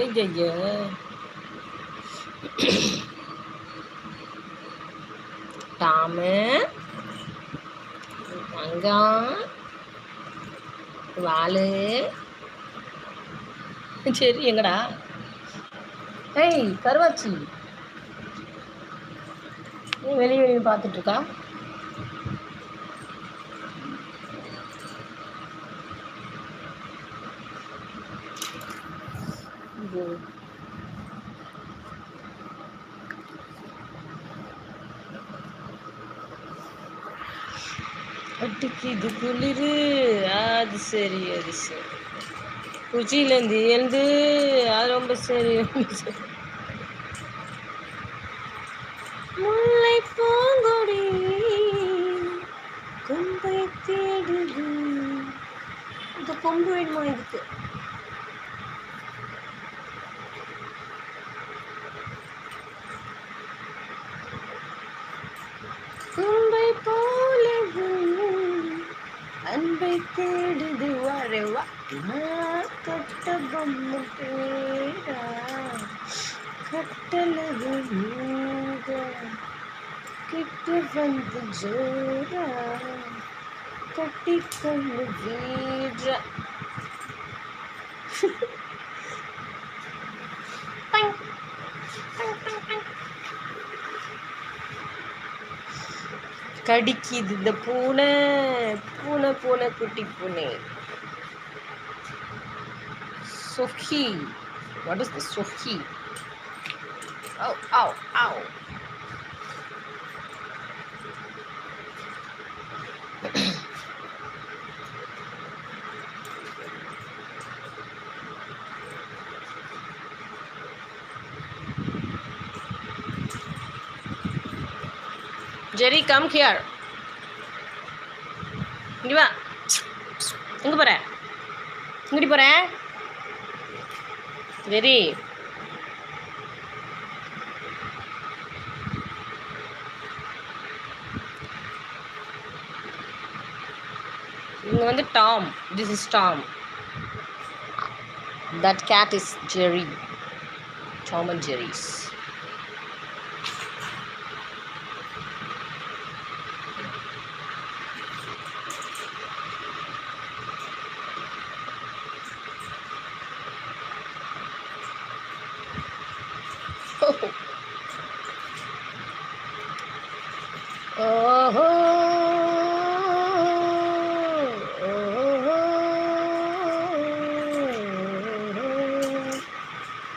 ஐயய்ய டாமு தங்கம் வாலு சரி எங்கடா ஏய் கருவாச்சி நீ வெளியே வெளியே பார்த்துட்டு இருக்கா அட்டிக்குது குளிரு அது சரி அது சரி குச்சியிலேருந்து எழுந்து அது ரொம்ப சரி முல்லை பூங்கொடி கொம்பை தேடுது இந்த கொம்பு வேணுமா இதுக்கு கொம்பை போல அன்பை தேடுது வரவா கட்ட பொம்மை பேரா கட்டளவு கிட்ட வந்து ஜோரா கட்டிக்கொண்டு வீரா கடிக்குது இந்த பூனை பூனை பூனை குட்டி பூனை சொஹி வாட் இஸ் தி சொஹி oh oh oh Jerry, come here. இங்க வா. எங்க போற? எங்கடி போற? Jerry. இங்க வந்து Tom. This is Tom. That cat is Jerry. Tom and Jerry's. Oh,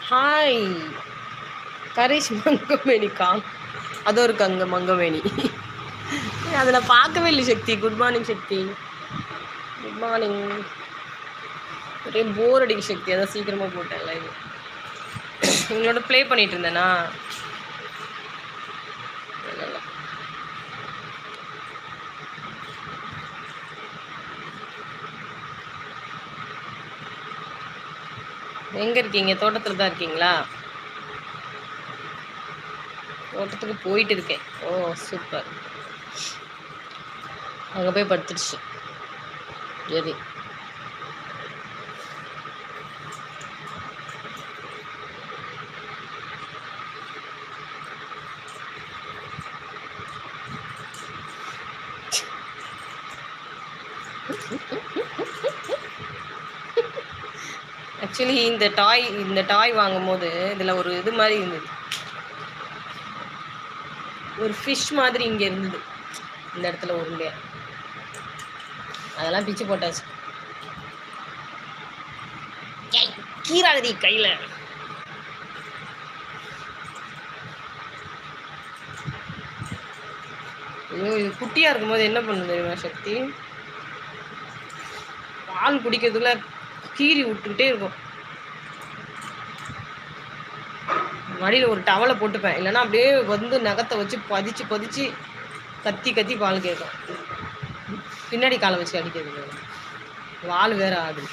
hi Karesh Mangaveni காம் அது ஒரு கங்க மங்கவேணி அதை நான் பார்க்கவே இல்லை Sakthi good morning Sakthi good morning ஒரே போர் அடிக்க சக்தி அதான் சீக்கிரமாக போட்டேன் லைவ் இவங்களோட ப்ளே பண்ணிட்டு இருந்தேனா எங்கே இருக்கீங்க தோட்டத்தில் தான் இருக்கீங்களா தோட்டத்துக்கு போயிட்டு இருக்கேன் ஓ சூப்பர் அங்கே போய் படுத்துடுச்சு சரி ஆக்சுவலி இந்த டாய் வாங்கும் போது இதில் ஒரு இது மாதிரி இருந்தது ஒரு ஃபிஷ் மாதிரி இங்கே இருந்தது இந்த இடத்துல ஒரு இல்லையா அதெல்லாம் பிச்சு போட்டாச்சு கீராகுதி கையில் ஐயோ இது குட்டியாக இருக்கும்போது என்ன பண்ணுது தெரியுமா சக்தி பால் குடிக்கிறதுக்குள்ள கீறி விட்டுக்கிட்டே இருக்கும் மடியில் ஒரு டவலை போட்டுப்பேன் இல்லைன்னா அப்படியே வந்து நகத்தை வச்சு பதிச்சு கத்தி பால் கேட்கும் பின்னாடி காலை வச்சு அடிக்கிறது வால் வேற ஆகுது